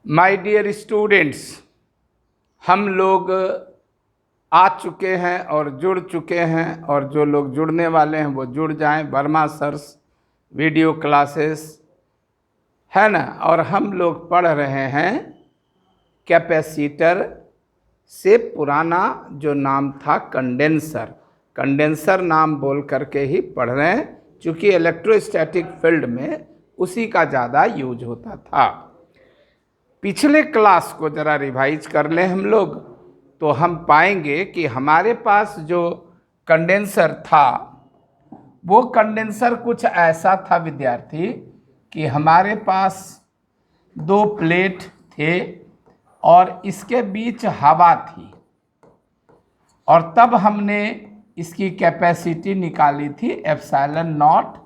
My dear students, हम लोग आ चुके हैं और जुड़ चुके हैं, और जो लोग जुड़ने वाले हैं वो जुड़ जाएं। वर्मा सर्स वीडियो क्लासेस है ना। और हम लोग पढ़ रहे हैं कैपेसिटर से पुराना जो नाम था कंडेंसर। कंडेंसर नाम बोल करके ही पढ़ रहे हैं, क्योंकि इलेक्ट्रोस्टैटिक फील्ड में उसी का ज़्यादा यूज होता था। पिछले क्लास को जरा रिवाइज कर लें हम लोग, तो हम पाएंगे कि हमारे पास जो कंडेंसर था वो कंडेंसर कुछ ऐसा था विद्यार्थी कि हमारे पास दो प्लेट थे और इसके बीच हवा थी, और तब हमने इसकी कैपेसिटी निकाली थी एप्सिलॉन नॉट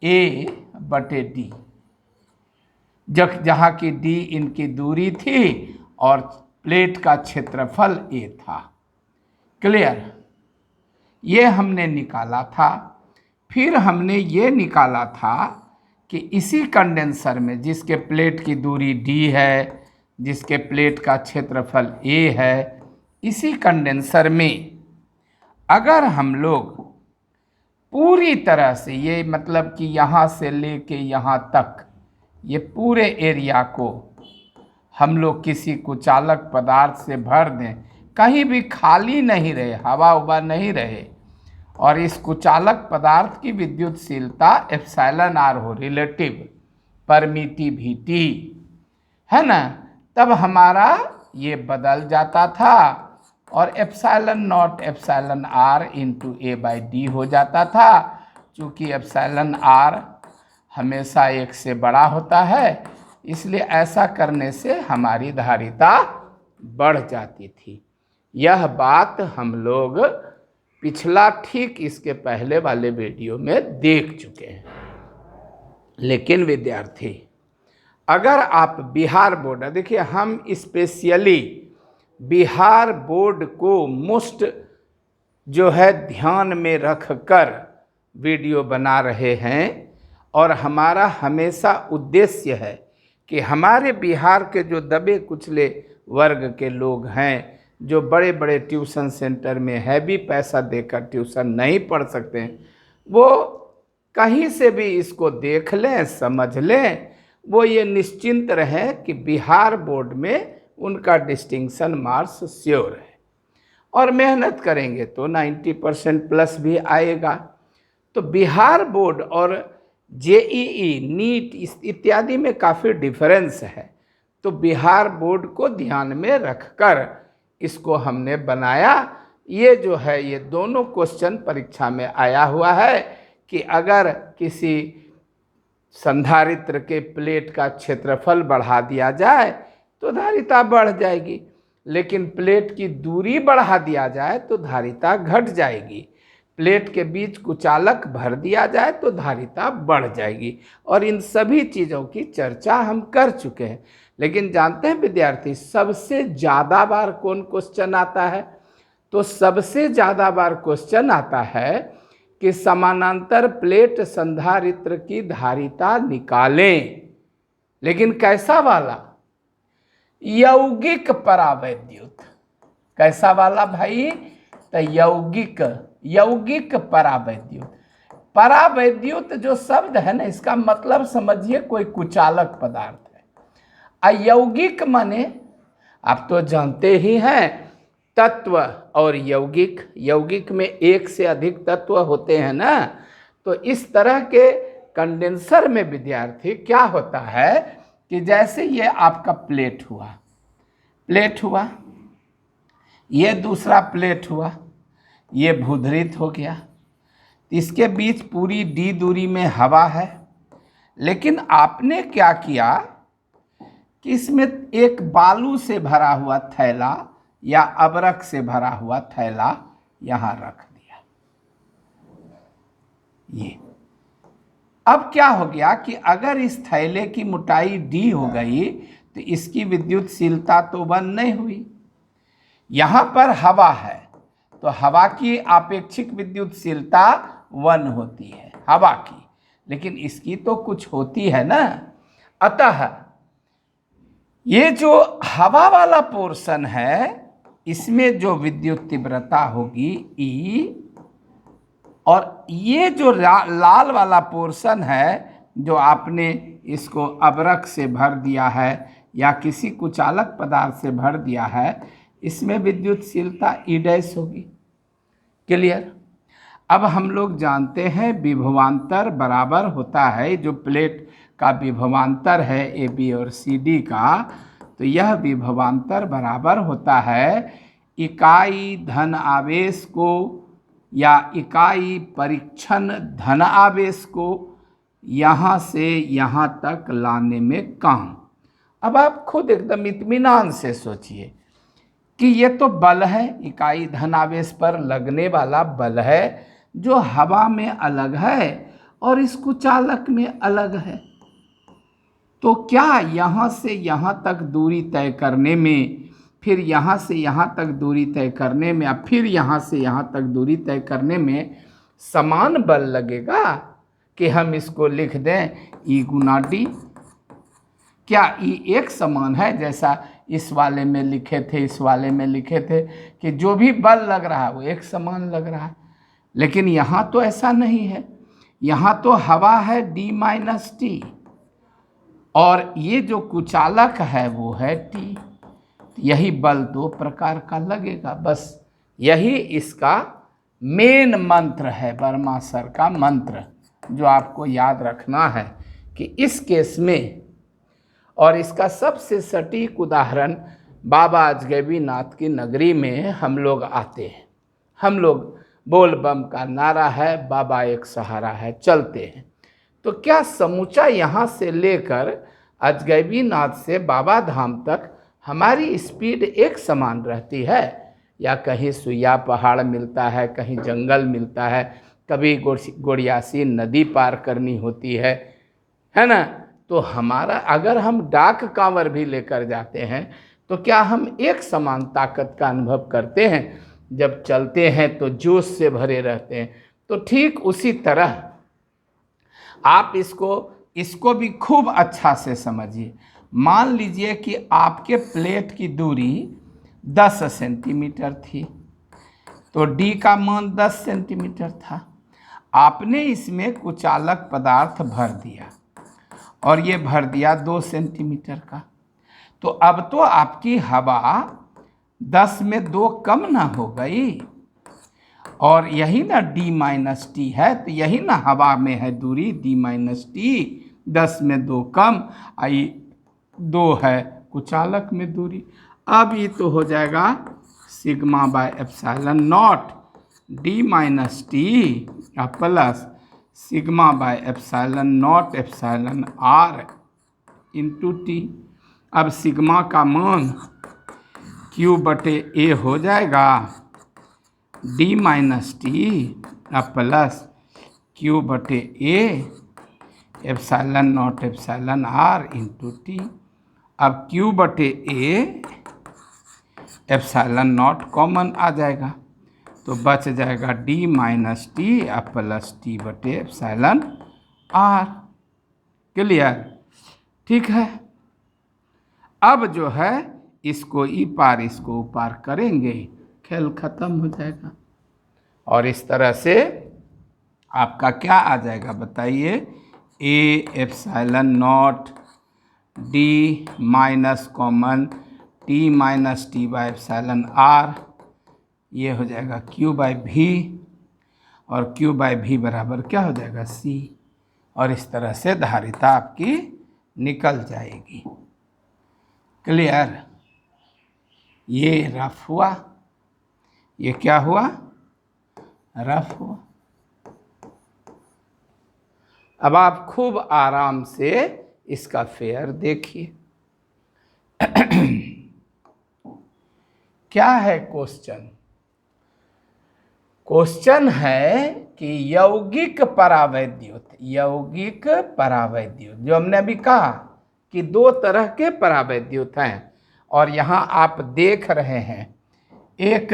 ए बटे डी, जहाँ की डी इनकी दूरी थी और प्लेट का क्षेत्रफल ए था। क्लियर? ये हमने निकाला था। फिर हमने ये निकाला था कि इसी कंडेंसर में जिसके प्लेट की दूरी डी है, जिसके प्लेट का क्षेत्रफल ए है, इसी कंडेंसर में अगर हम लोग पूरी तरह से, ये मतलब कि यहाँ से लेके यहाँ तक ये पूरे एरिया को हम लोग किसी कुचालक पदार्थ से भर दें, कहीं भी खाली नहीं रहे, हवा उवा नहीं रहे, और इस कुचालक पदार्थ की विद्युतशीलता एप्सिलॉन आर हो, रिलेटिव परमिटिविटी, है ना, तब हमारा ये बदल जाता था और epsilon naught epsilon r into a by d हो जाता था। चूँकि एप्सिलॉन आर हमेशा एक से बड़ा होता है, इसलिए ऐसा करने से हमारी धारिता बढ़ जाती थी। यह बात हम लोग पिछला ठीक इसके पहले वाले वीडियो में देख चुके हैं। लेकिन विद्यार्थी, अगर आप बिहार बोर्ड, देखिए हम स्पेशली बिहार बोर्ड को मोस्ट जो है ध्यान में रख कर वीडियो बना रहे हैं, और हमारा हमेशा उद्देश्य है कि हमारे बिहार के जो दबे कुचले वर्ग के लोग हैं, जो बड़े बड़े ट्यूशन सेंटर में हैवी पैसा देकर ट्यूशन नहीं पढ़ सकते हैं, वो कहीं से भी इसको देख लें, समझ लें, वो ये निश्चिंत रहें कि बिहार बोर्ड में उनका डिस्टिंक्शन मार्क्स श्योर है, और मेहनत करेंगे तो 90% प्लस भी आएगा। तो बिहार बोर्ड और जेईई, नीट इत्यादि में काफ़ी डिफरेंस है, तो बिहार बोर्ड को ध्यान में रखकर इसको हमने बनाया। ये जो है, ये दोनों क्वेश्चन परीक्षा में आया हुआ है कि अगर किसी संधारित्र के प्लेट का क्षेत्रफल बढ़ा दिया जाए तो धारिता बढ़ जाएगी, लेकिन प्लेट की दूरी बढ़ा दिया जाए तो धारिता घट जाएगी, प्लेट के बीच कुचालक भर दिया जाए तो धारिता बढ़ जाएगी। और इन सभी चीज़ों की चर्चा हम कर चुके हैं। लेकिन जानते हैं विद्यार्थी, सबसे ज़्यादा बार कौन क्वेश्चन आता है? तो सबसे ज़्यादा बार क्वेश्चन आता है कि समानांतर प्लेट संधारित्र की धारिता निकालें। लेकिन कैसा वाला? यौगिक परावैद्युत। कैसा वाला भाई? तो यौगिक परावैद्युत। परावैद्युत जो शब्द है ना, इसका मतलब समझिए कोई कुचालक पदार्थ है। अयौगिक माने आप तो जानते ही हैं, तत्व और यौगिक, यौगिक में एक से अधिक तत्व होते हैं ना। तो इस तरह के कंडेंसर में विद्यार्थी क्या होता है कि जैसे ये आपका प्लेट हुआ, ये दूसरा प्लेट हुआ, ये भूधृत हो गया, इसके बीच पूरी डी दूरी में हवा है। लेकिन आपने क्या किया कि इसमें एक बालू से भरा हुआ थैला या अबरक से भरा हुआ थैला यहाँ रख दिया। ये अब क्या हो गया कि अगर इस थैले की मोटाई डी हो गई तो इसकी विद्युतशीलता तो 1 नहीं हुई। यहाँ पर हवा है तो हवा की आपेक्षिक विद्युतशीलता 1 होती है हवा की, लेकिन इसकी तो कुछ होती है ना। अतः ये जो हवा वाला पोर्शन है इसमें जो विद्युत तीव्रता होगी E, और ये जो लाल वाला पोर्शन है जो आपने इसको अबरक से भर दिया है या किसी कुचालक पदार्थ से भर दिया है, इसमें विद्युतशीलता E डैश होगी। क्लियर। अब हम लोग जानते हैं विभवांतर बराबर होता है, जो प्लेट का विभवांतर है AB और CD का, तो यह विभवांतर बराबर होता है इकाई धन आवेश को या इकाई परीक्षण धन आवेश को यहाँ से यहाँ तक लाने में काम। अब आप खुद एकदम इत्मीनान से सोचिए कि ये तो बल है, इकाई धन आवेश पर लगने वाला बल है, जो हवा में अलग है और इस कुचालक में अलग है। तो क्या यहाँ से यहाँ तक दूरी तय करने में, फिर यहाँ से यहाँ तक दूरी तय करने में, या फिर यहाँ से यहाँ तक दूरी तय करने में समान बल लगेगा कि हम इसको लिख दें E गुना D? क्या E एक समान है जैसा इस वाले में लिखे थे, इस वाले में लिखे थे कि जो भी बल लग रहा है वो एक समान लग रहा है? लेकिन यहाँ तो ऐसा नहीं है। यहाँ तो हवा है D माइनस T और ये जो कुचालक है वो है T। यही बल दो प्रकार का लगेगा। बस यही इसका मेन मंत्र है, वर्मा सर का मंत्र, जो आपको याद रखना है कि इस केस में। और इसका सबसे सटीक उदाहरण बाबा अजगैबीनाथ की नगरी में हम लोग आते हैं। हम लोग बोल बम का नारा है, बाबा एक सहारा है, चलते हैं। तो क्या समूचा यहाँ से लेकर अजगैबीनाथ से बाबा धाम तक हमारी स्पीड एक समान रहती है, या कहीं सुइया पहाड़ मिलता है, कहीं जंगल मिलता है, कभी गोड़ियासी नदी पार करनी होती है ना? तो हमारा अगर हम डाक कांवर भी लेकर जाते हैं तो क्या हम एक समान ताकत का अनुभव करते हैं? जब चलते हैं तो जोश से भरे रहते हैं। तो ठीक उसी तरह आप इसको भी खूब अच्छा से समझिए। मान लीजिए कि आपके प्लेट की दूरी 10 सेंटीमीटर थी, तो D का मान 10 सेंटीमीटर था। आपने इसमें कुचालक पदार्थ भर दिया और ये भर दिया 2 सेंटीमीटर का। तो अब तो आपकी हवा 10 में 2 कम ना हो गई, और यही ना D माइनस T है, तो यही ना हवा में है दूरी D माइनस T, 10 में 2 कम, आई 2 है कुचालक में दूरी। अब ये तो हो जाएगा sigma by epsilon not D minus T plus sigma by epsilon naught epsilon R into T। अब सिग्मा का मान Q बटे A हो जाएगा D minus T plus Q बटे A epsilon naught epsilon R into T। अब Q बटे A epsilon not common आ जाएगा, तो बच जाएगा D minus T plus T बटे एप्सिलॉन R। क्लियर? ठीक है। अब जो है इसको ई पार इसको पार करेंगे, खेल खत्म हो जाएगा। और इस तरह से आपका क्या आ जाएगा बताइए? A epsilon not D minus common T minus T by epsilon R, ये हो जाएगा Q बाय V, और Q बाय V बराबर क्या हो जाएगा? C। और इस तरह से धारिता आपकी निकल जाएगी। क्लियर? ये रफ हुआ, ये क्या हुआ? रफ हुआ। अब आप खूब आराम से इसका फेयर देखिए। क्या है क्वेश्चन? क्वेश्चन है कि यौगिक परावैद्युत, यौगिक परावैद्युत, जो हमने अभी कहा कि 2 तरह के परावैद्युत हैं, और यहाँ आप देख रहे हैं एक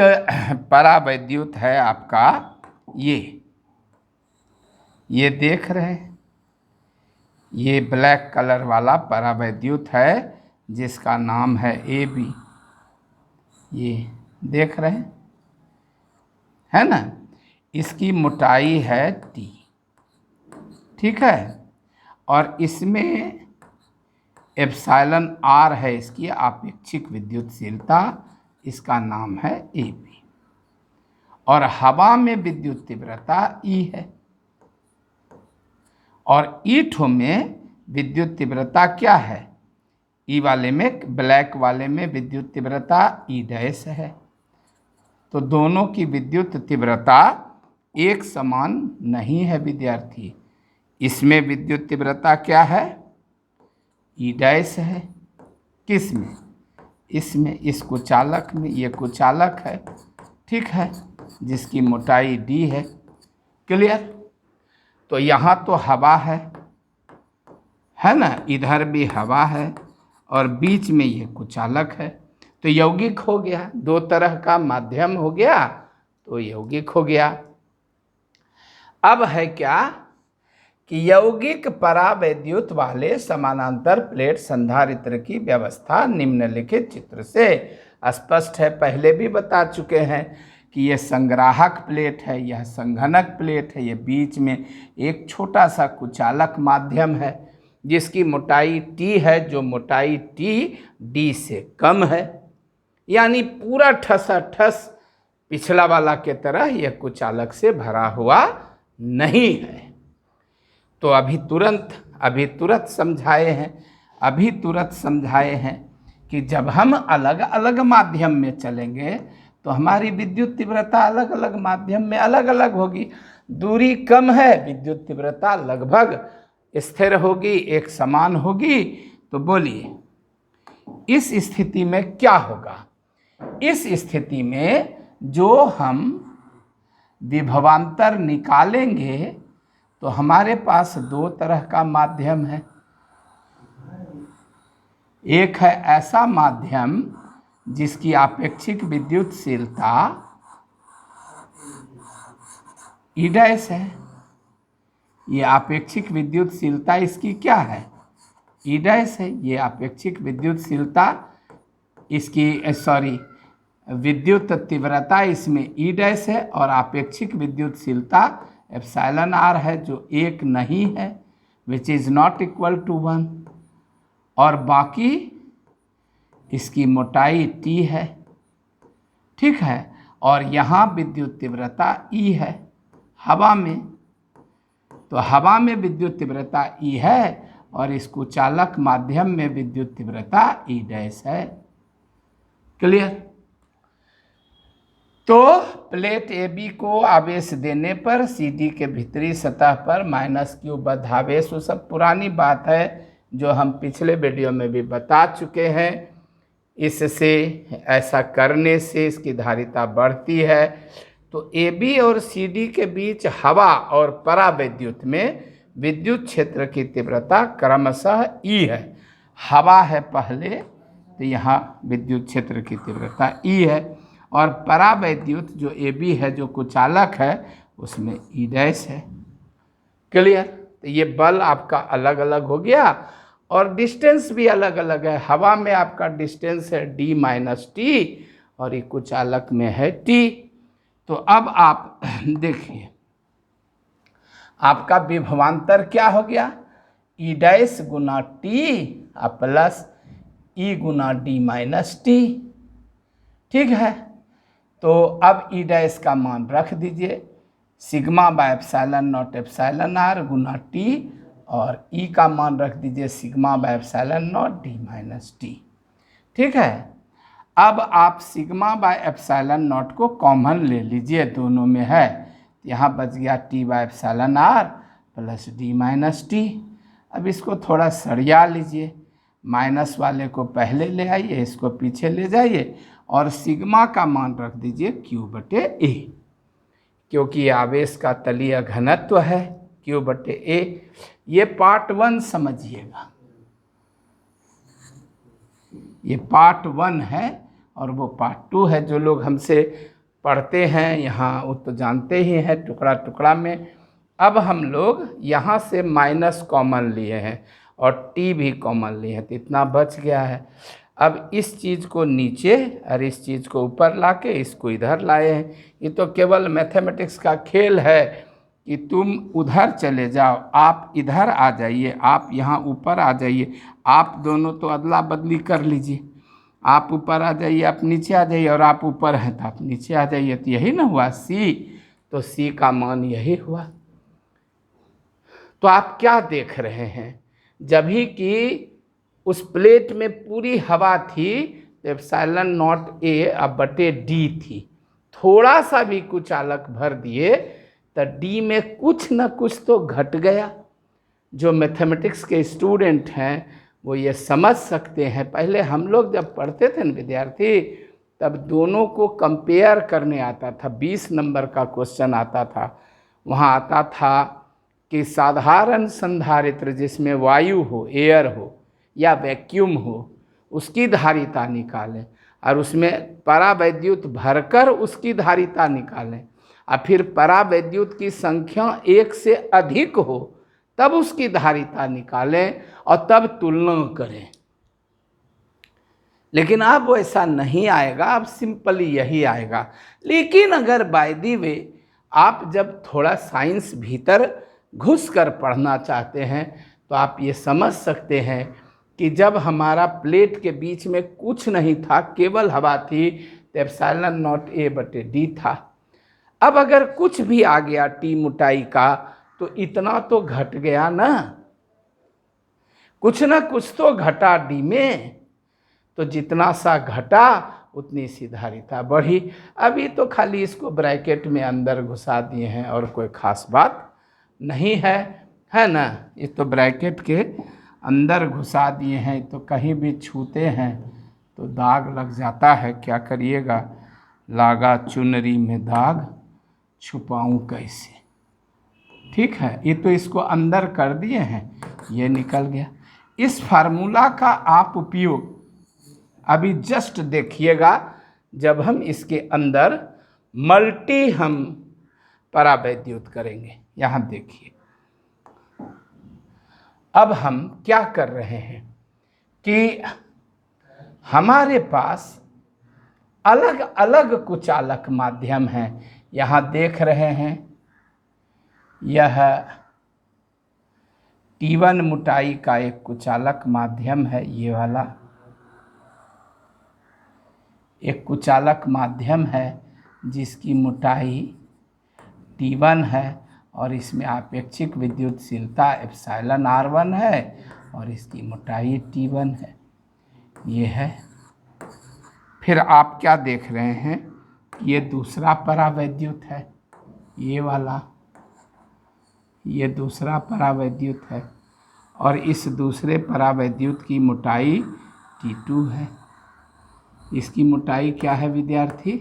परावैद्युत है आपका ये देख रहे हैं, ये ब्लैक कलर वाला परावैद्युत है जिसका नाम है AB। ये देख रहे हैं, है ना। इसकी मोटाई है T, ठीक है। और इसमें एप्सिलॉन R है इसकी आपेक्षिक विद्युतशीलता, इसका नाम है AB। और हवा में विद्युत तीव्रता E है, और ईंटों में विद्युत तीव्रता क्या है? ई वाले में, ब्लैक वाले में विद्युत तीव्रता E' है। तो दोनों की विद्युत तीव्रता एक समान नहीं है विद्यार्थी। इसमें विद्युत तीव्रता क्या है? E' है। किस में? इसमें, इस कुचालक में। ये कुचालक है, ठीक है, जिसकी मोटाई D है। क्लियर? तो यहाँ तो हवा है ना, इधर भी हवा है, और बीच में ये कुचालक है। तो यौगिक हो गया, दो तरह का माध्यम हो गया, तो यौगिक हो गया। अब है क्या कि यौगिक परावैद्युत वाले समानांतर प्लेट संधारित्र की व्यवस्था निम्नलिखित चित्र से स्पष्ट है। पहले भी बता चुके हैं कि यह संग्राहक प्लेट है, यह संघनक प्लेट है, यह बीच में एक छोटा सा कुचालक माध्यम है जिसकी मोटाई T है, जो मोटाई T D से कम है। यानी पूरा ठसाठस पिछला वाला के तरह यह कुचालक से भरा हुआ नहीं है। तो अभी तुरंत समझाए हैं कि जब हम अलग अलग माध्यम में चलेंगे तो हमारी विद्युत तीव्रता अलग अलग माध्यम में अलग अलग होगी। दूरी कम है, विद्युत तीव्रता लगभग स्थिर होगी, एक समान होगी। तो बोलिए इस स्थिति में क्या होगा? इस स्थिति में जो हम विभवांतर निकालेंगे तो हमारे पास दो तरह का माध्यम है। एक है ऐसा माध्यम जिसकी आपेक्षिक विद्युतशीलता E' है। ये आपेक्षिक विद्युतशीलता इसकी क्या है? E' है। ये आपेक्षिक विद्युतशीलता इसकी विद्युत तीव्रता इसमें E' है, और आपेक्षिक विद्युतशीलता एप्सिलॉन R है, जो एक नहीं है, which is not equal to 1। और बाकी इसकी मोटाई T है, ठीक है। और यहाँ विद्युत तीव्रता E है हवा में। तो हवा में विद्युत तीव्रता E है, और इस कुचालक माध्यम में विद्युत तीव्रता E' है। क्लियर? तो प्लेट AB को आवेश देने पर CD के भीतरी सतह पर -q बद्ध आवेश, वो सब पुरानी बात है जो हम पिछले वीडियो में भी बता चुके हैं। इससे, ऐसा करने से इसकी धारिता बढ़ती है। तो AB और CD के बीच हवा और परावैद्युत में विद्युत क्षेत्र की तीव्रता क्रमशः E है। हवा है पहले, तो यहाँ विद्युत क्षेत्र की तीव्रता E है, और परावैद्युत जो AB है, जो कुचालक है, उसमें E' है। क्लियर? तो ये बल आपका अलग अलग हो गया, और डिस्टेंस भी अलग अलग है। हवा में आपका डिस्टेंस है D-T, और ये कुचालक में है T। तो अब आप देखिए, आपका विभवांतर क्या हो गया? E' गुना T प्लस E गुना D-T, ठीक है। तो अब E' का मान रख दीजिए, sigma by epsilon naught epsilon R Guna T, और E का मान रख दीजिए sigma by epsilon not D-T, ठीक है। अब आप सिग्मा बाय एप्सिलॉन नॉट को कॉमन ले लीजिए, दोनों में है। यहाँ बच गया T by epsilon R plus D-T। अब इसको थोड़ा सरिया लीजिए, माइनस वाले को पहले ले आइए, इसको पीछे ले जाइए, और सिग्मा का मान रख दीजिए Q/A, क्योंकि आवेश का तलीय घनत्व है Q/A। ये पार्ट 1 समझिएगा, ये पार्ट 1 है, और वो पार्ट 2 है। जो लोग हमसे पढ़ते हैं यहाँ, वो तो जानते ही हैं टुकड़ा टुकड़ा में। अब हम लोग यहाँ से माइनस कॉमन लिए हैं, और टी भी कॉमनली है, तो इतना बच गया है। अब इस चीज़ को नीचे और इस चीज़ को ऊपर लाके इसको इधर लाए हैं। ये तो केवल मैथमेटिक्स का खेल है कि तुम उधर चले जाओ, आप इधर आ जाइए, आप यहाँ ऊपर आ जाइए, आप दोनों तो अदला बदली कर लीजिए, आप ऊपर आ जाइए, आप नीचे आ जाइए, और आप ऊपर हैं तो आप नीचे आ जाइए। तो यही ना हुआ सी, तो सी का मान यही हुआ। तो आप क्या देख रहे हैं, जब ही कि उस प्लेट में पूरी हवा थी, एप्सिलॉन नॉट ए अब बटे डी थी, थोड़ा सा भी कुछ आलक भर दिए तो डी में कुछ न कुछ तो घट गया। जो मैथमेटिक्स के स्टूडेंट हैं वो ये समझ सकते हैं। पहले हम लोग जब पढ़ते थे न विद्यार्थी, तब दोनों को कंपेयर करने आता था। 20 नंबर का क्वेश्चन आता था, वहाँ आता था कि साधारण संधारित्र जिसमें वायु हो, एयर हो या वैक्यूम हो, उसकी धारिता निकालें, और उसमें परावैद्युत भरकर उसकी धारिता निकालें, और फिर परावैद्युत की संख्या 1 से अधिक हो तब उसकी धारिता निकालें और तब तुलना करें। लेकिन अब वैसा नहीं आएगा, अब सिंपली यही आएगा। लेकिन अगर बाय द वे आप जब थोड़ा साइंस भीतर घुस कर पढ़ना चाहते हैं तो आप ये समझ सकते हैं कि जब हमारा प्लेट के बीच में कुछ नहीं था, केवल हवा थी, तो एप्सिलॉन नॉट ए बटे डी था। अब अगर कुछ भी आ गया टी मोटाई का, तो इतना तो घट गया ना, कुछ ना कुछ तो घटा डी में, तो जितना सा घटा उतनी सी धारिता बढ़ी। अभी तो खाली इसको ब्रैकेट में अंदर घुसा दिए हैं और कोई खास बात नहीं है ना। ये तो ब्रैकेट के अंदर घुसा दिए हैं, तो कहीं भी छूते हैं तो दाग लग जाता है, क्या करिएगा, लागा चुनरी में दाग छुपाऊं कैसे। ठीक है, ये तो इसको अंदर कर दिए हैं, ये निकल गया। इस फार्मूला का आप उपयोग अभी जस्ट देखिएगा जब हम इसके अंदर मल्टी हम परावैद्युत करेंगे। यहाँ देखिए, अब हम क्या कर रहे हैं कि हमारे पास अलग अलग कुचालक माध्यम हैं। यहाँ देख रहे हैं, यह T1 मोटाई का एक कुचालक माध्यम है, ये वाला एक कुचालक माध्यम है जिसकी मोटाई T1 है, और इसमें आपेक्षिक विद्युतशीलता एप्सिलॉन R1 है, और इसकी मोटाई T1 है, ये है। फिर आप क्या देख रहे हैं, ये दूसरा परावैद्युत है, ये वाला, ये दूसरा परावैद्युत है, और इस दूसरे परावैद्युत की मोटाई T2 है। इसकी मोटाई क्या है विद्यार्थी,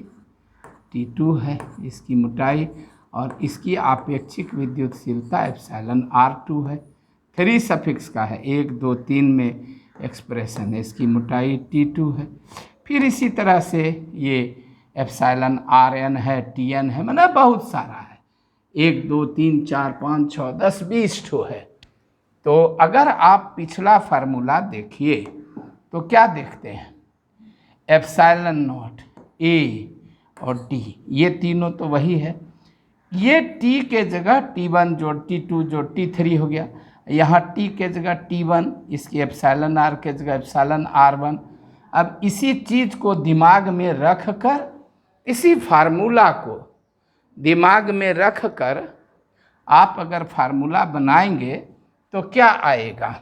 T2 है इसकी मोटाई, और इसकी आपेक्षिक विद्युतशीलता एप्सिलॉन R2 है। 3 सफिक्स का है, 1 2 3 में एक्सप्रेशन है, इसकी मोटाई T2 है। फिर इसी तरह से ये एप्सिलॉन RN है, TN है, मतलब बहुत सारा है, 1 2 3 4 5 6 10 20 ठो है। तो अगर आप पिछला फार्मूला देखिए तो क्या देखते हैं, एप्सिलॉन नॉट ए और डी, ये तीनों तो वही है। ये टी के जगह T1 जोड़ T2 जोड़ T3 हो गया, यहाँ टी के जगह T1, इसकी एप्सिलॉन R के जगह एप्सिलॉन R1। अब इसी चीज़ को दिमाग में रख कर, इसी फार्मूला को दिमाग में रख कर आप अगर फार्मूला बनाएंगे तो क्या आएगा,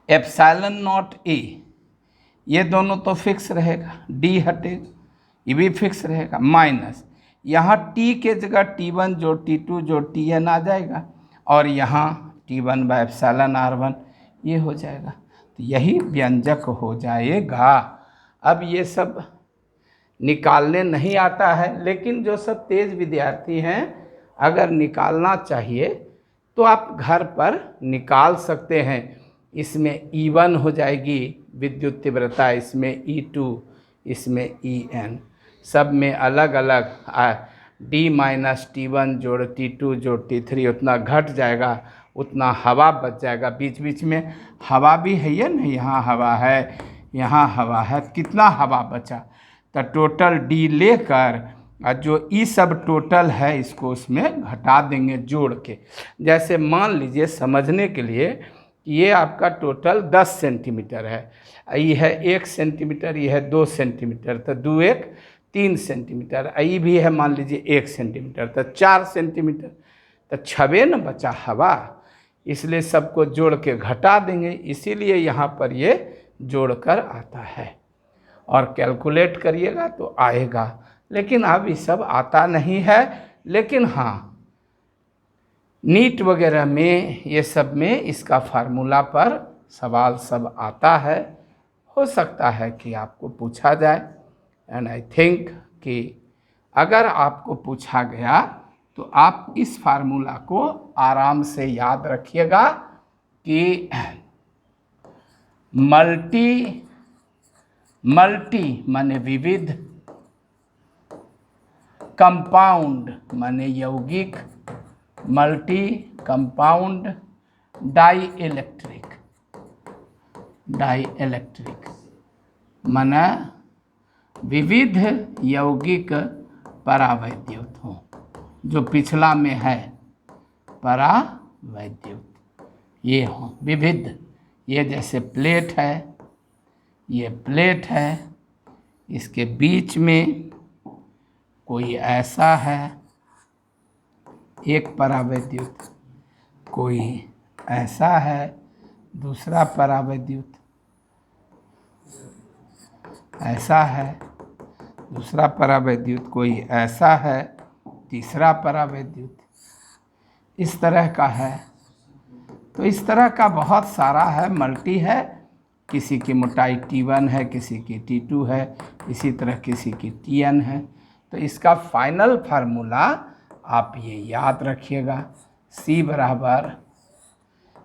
एप्सिलॉन नॉट ए, ये दोनों तो फिक्स रहेगा, डी हटेगा, ये भी फिक्स रहेगा, माइनस यहाँ टी के जगह T1 जोड़ T2 जोड़ TN आ जाएगा, और यहाँ T1 बाय एप्सिलॉन R1 ये हो जाएगा। तो यही व्यंजक हो जाएगा। अब ये सब निकालने नहीं आता है, लेकिन जो सब तेज विद्यार्थी हैं, अगर निकालना चाहिए तो आप घर पर निकाल सकते हैं। इसमें E1 हो जाएगी विद्युत तीव्रता, इसमें E2, इसमें EN, सब में अलग अलग D माइनस T1 जोड़ T2 जोड़ T3 उतना घट जाएगा, उतना हवा बच जाएगा। बीच बीच में हवा भी है ये ना, यहाँ हवा है, यहाँ हवा है, कितना हवा बचा। तो टोटल डी लेकर और जो ई सब टोटल है इसको उसमें घटा देंगे जोड़ के। जैसे मान लीजिए समझने के लिए ये आपका टोटल 10 सेंटीमीटर है, ये है 1 सेंटीमीटर, ये है 2 सेंटीमीटर, तो 2 1 3 सेंटीमीटर, ये भी है मान लीजिए 1 सेंटीमीटर, तो 4 सेंटीमीटर, तो 6 न बचा हवा, इसलिए सबको जोड़ के घटा देंगे, इसीलिए यहाँ पर ये जोड़कर आता है। और कैलकुलेट करिएगा तो आएगा, लेकिन अब ये सब आता नहीं है। लेकिन हाँ, नीट वगैरह में ये सब में इसका फार्मूला पर सवाल सब आता है, हो सकता है कि आपको पूछा जाए। एंड आई थिंक कि अगर आपको पूछा गया तो आप इस फार्मूला को आराम से याद रखिएगा कि मल्टी माने विविध, कंपाउंड माने यौगिक, मल्टी कंपाउंड डाई इलेक्ट्रिक माने विविध यौगिक परावैद्युत हो, जो पिछला में है परावैद्युत, ये हो विविध। ये जैसे प्लेट है, ये प्लेट है, इसके बीच में कोई ऐसा है एक परावैद्युत, कोई ऐसा है दूसरा परावैद्युत, ऐसा है दूसरा परावैद्युत, कोई ऐसा है तीसरा परावैद्युत, इस तरह का है। तो इस तरह का बहुत सारा है, मल्टी है, किसी की मोटाई T1 है, किसी की T2 है, इसी तरह किसी की Tn है। तो इसका फाइनल फार्मूला आप ये याद रखिएगा, C बराबर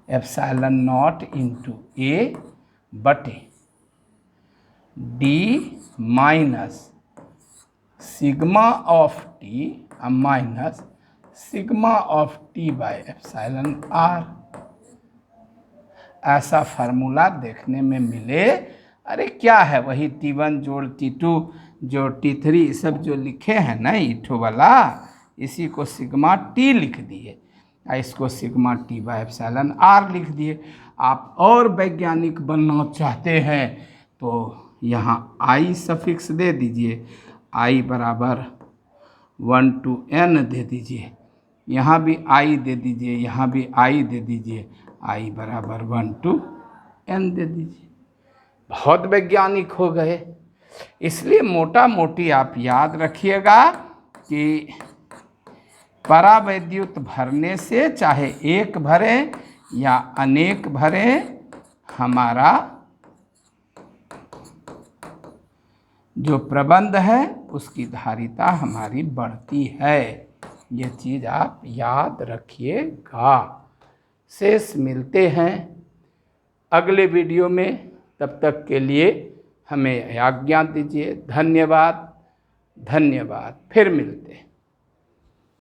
ε0 इंटू A बटे D minus sigma of T minus sigma of T by ε0। ऐसा फार्मूला देखने में मिले, अरे क्या है, वही T1 जोड़ T2 जोड़ T3 सब जो लिखे हैं ना ईठो वाला, इसी को सिग्मा T लिख दिए, इसको सिग्मा T बाय ε0 लिख दिए। आप और वैज्ञानिक बनना चाहते हैं तो यहाँ I सफिक्स दे दीजिए, I बराबर 1 to n दे दीजिए, यहाँ भी I दे दीजिए, यहाँ भी I दे दीजिए, I बराबर 1 to n दे दीजिए। बहुत वैज्ञानिक हो गए। इसलिए मोटा मोटी आप याद रखिएगा कि परावैद्युत भरने से, चाहे एक भरे या अनेक भरे, हमारा जो प्रबंध है उसकी धारिता हमारी बढ़ती है। ये चीज़ आप याद रखिएगा। शेष मिलते हैं अगले वीडियो में, तब तक के लिए हमें आज्ञा दीजिए। धन्यवाद, फिर मिलते हैं।